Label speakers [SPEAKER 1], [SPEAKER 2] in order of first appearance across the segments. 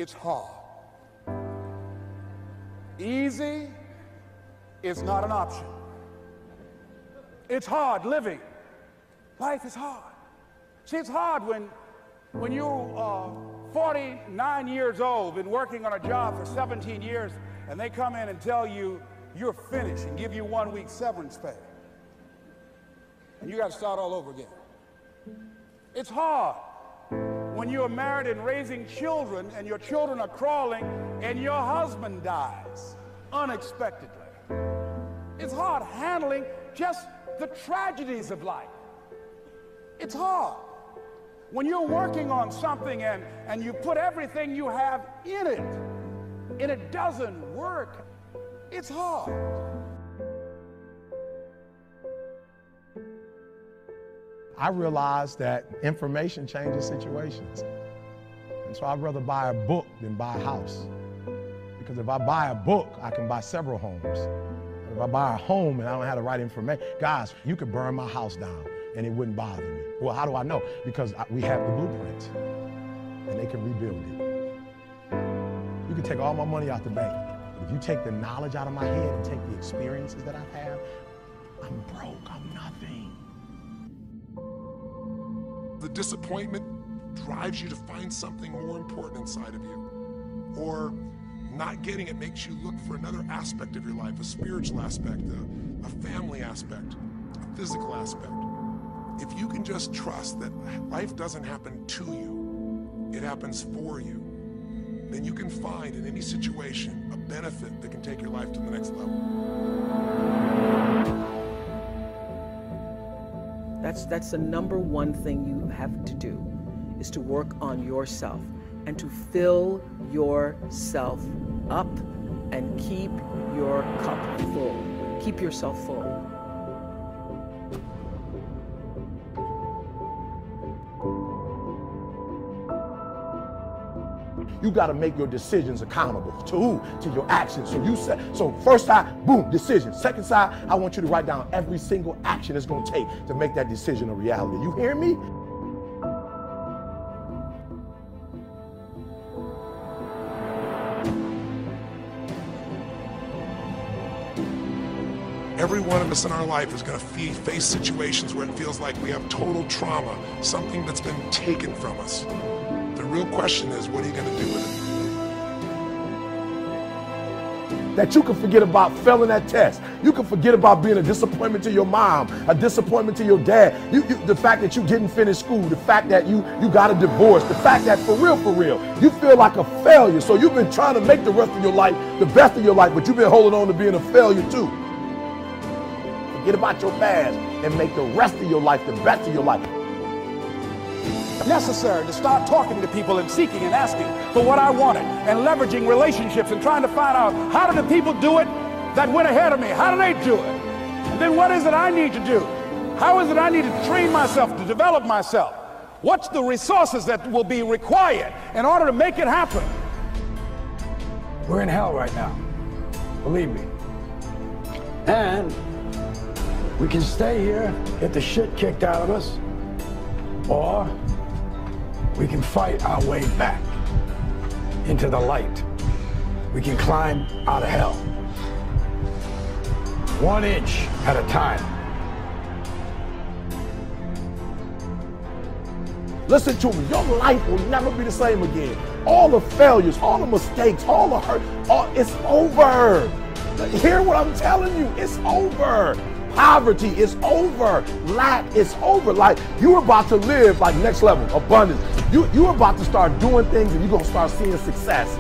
[SPEAKER 1] it's hard. Easy is not an option. It's hard living. Life is hard. See, it's hard when you're 49 years old, been working on a job for 17 years, and they come in and tell you you're finished and give you 1 week severance pay. And you got to start all over again. It's hard when you're married and raising children and your children are crawling and your husband dies unexpectedly. It's hard handling just the tragedies of life. It's hard when you're working on something and you put everything you have in it and it doesn't work. It's hard.
[SPEAKER 2] I realized that information changes situations. And so I'd rather buy a book than buy a house. Because if I buy a book, I can buy several homes. If I buy a home and I don't have the right information, guys, you could burn my house down and it wouldn't bother me. Well, how do I know? Because we have the blueprints and they can rebuild it. You can take all my money out the bank. But if you take the knowledge out of my head and take the experiences that I've had, I'm broke, I'm nothing.
[SPEAKER 3] The disappointment drives you to find something more important inside of you. Or not getting it makes you look for another aspect of your life, a spiritual aspect, a family aspect, a physical aspect. If you can just trust that life doesn't happen to you, it happens for you, then you can find in any situation a benefit that can take your life to the next level.
[SPEAKER 4] That's the number one thing you have to do, is to work on yourself and to fill yourself up and keep your cup full. Keep yourself full.
[SPEAKER 2] You got to make your decisions accountable. To who? To your actions. So you said, so first side, boom, decision. Second side, I want you to write down every single action it's going to take to make that decision a reality. You hear me?
[SPEAKER 3] Every one of us in our life is going to face situations where it feels like we have total trauma, something that's been taken from us. The real question is, what are you going to do with it?
[SPEAKER 2] That you can forget about failing that test. You can forget about being a disappointment to your mom, a disappointment to your dad. The fact that you didn't finish school, the fact that you got a divorce, the fact that for real, you feel like a failure. So you've been trying to make the rest of your life the best of your life, but you've been holding on to being a failure too. Forget about your past and make the rest of your life the best of your life.
[SPEAKER 1] Necessary to start talking to people and seeking and asking for what I wanted and leveraging relationships and trying to find out, how do the people do it that went ahead of me? How do they do it? And then what is it I need to do? How is it I need to train myself, to develop myself? What's the resources that will be required in order to make it happen?
[SPEAKER 5] We're in hell right now, believe me. And we can stay here, get the shit kicked out of us, or we can fight our way back into the light. We can climb out of hell, 1 inch at a time.
[SPEAKER 2] Listen to me, your life will never be the same again. All the failures, all the mistakes, all the hurt, it's over. Hear what I'm telling you, it's over. Poverty is over. Lack is over. Like, you're about to live like next level, abundance. You're about to start doing things and you're going to start seeing success.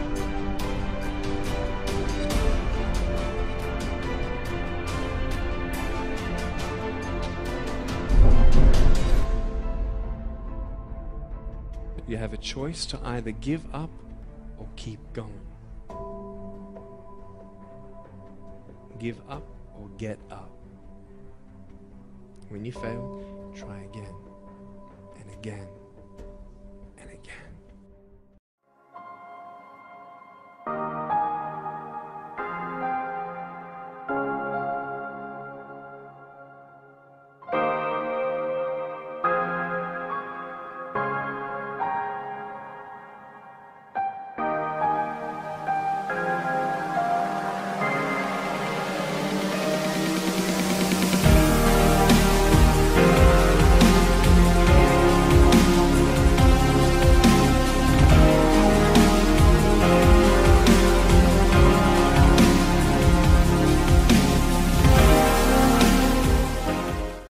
[SPEAKER 6] You have a choice to either give up or keep going. Give up or get up. When you fail, try again and again.